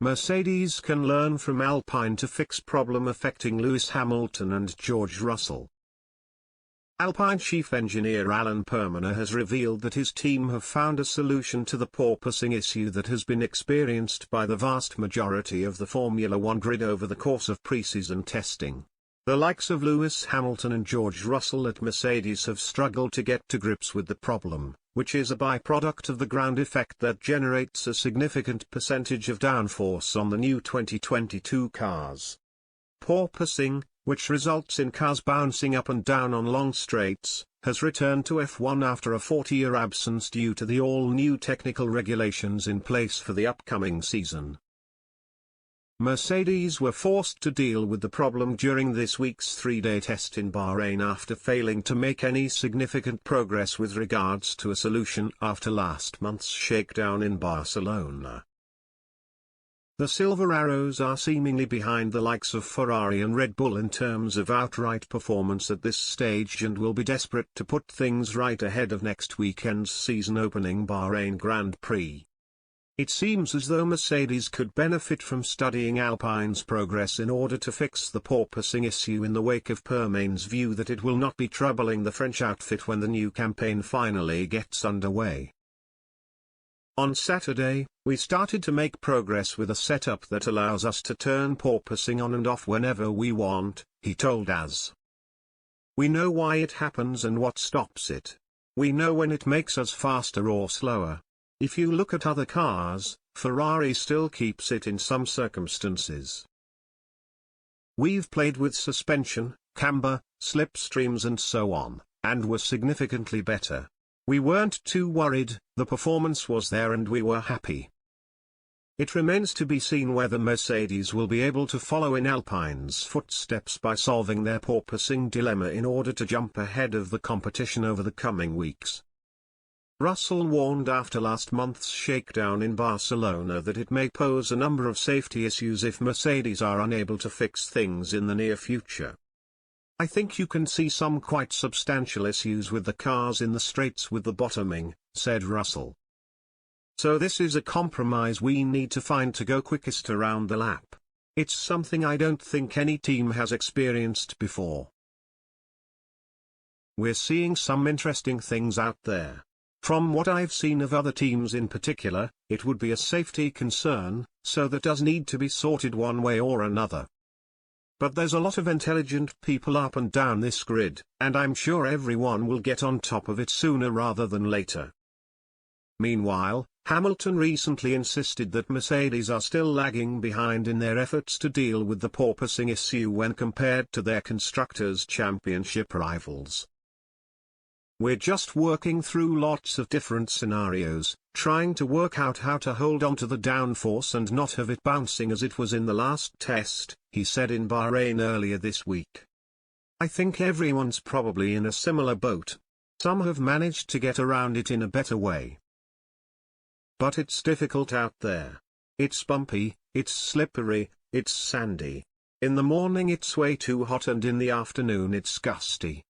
Mercedes can learn from Alpine to fix problem affecting Lewis Hamilton and George Russell. Alpine chief engineer Alan Perminer has revealed that his team have found a solution to the porpoising issue that has been experienced by the vast majority of the Formula One grid over the course of pre-season testing. The likes of Lewis Hamilton and George Russell at Mercedes have struggled to get to grips with the problem, which is a byproduct of the ground effect that generates a significant percentage of downforce on the new 2022 cars. Porpoising, which results in cars bouncing up and down on long straights, has returned to F1 after a 40-year absence due to the all-new technical regulations in place for the upcoming season. Mercedes were forced to deal with the problem during this week's three-day test in Bahrain after failing to make any significant progress with regards to a solution after last month's shakedown in Barcelona. The Silver Arrows are seemingly behind the likes of Ferrari and Red Bull in terms of outright performance at this stage and will be desperate to put things right ahead of next weekend's season-opening Bahrain Grand Prix. It seems as though Mercedes could benefit from studying Alpine's progress in order to fix the porpoising issue in the wake of Permine's view that it will not be troubling the French outfit when the new campaign finally gets underway. On Saturday, we started to make progress with a setup that allows us to turn porpoising on and off whenever we want, he told us. We know why it happens and what stops it. We know when it makes us faster or slower. If you look at other cars, Ferrari still keeps it in some circumstances. We've played with suspension, camber, slipstreams and so on, and were significantly better. We weren't too worried, the performance was there and we were happy. It remains to be seen whether Mercedes will be able to follow in Alpine's footsteps by solving their porpoising dilemma in order to jump ahead of the competition over the coming weeks. Russell warned after last month's shakedown in Barcelona that it may pose a number of safety issues if Mercedes are unable to fix things in the near future. I think you can see some quite substantial issues with the cars in the straights with the bottoming, said Russell. So this is a compromise we need to find to go quickest around the lap. It's something I don't think any team has experienced before. We're seeing some interesting things out there. From what I've seen of other teams in particular, it would be a safety concern, so that does need to be sorted one way or another. But there's a lot of intelligent people up and down this grid, and I'm sure everyone will get on top of it sooner rather than later. Meanwhile, Hamilton recently insisted that Mercedes are still lagging behind in their efforts to deal with the porpoising issue when compared to their Constructors' Championship rivals. We're just working through lots of different scenarios, trying to work out how to hold on to the downforce and not have it bouncing as it was in the last test, he said in Bahrain earlier this week. I think everyone's probably in a similar boat. Some have managed to get around it in a better way. But it's difficult out there. It's bumpy, it's slippery, it's sandy. In the morning it's way too hot and in the afternoon it's gusty.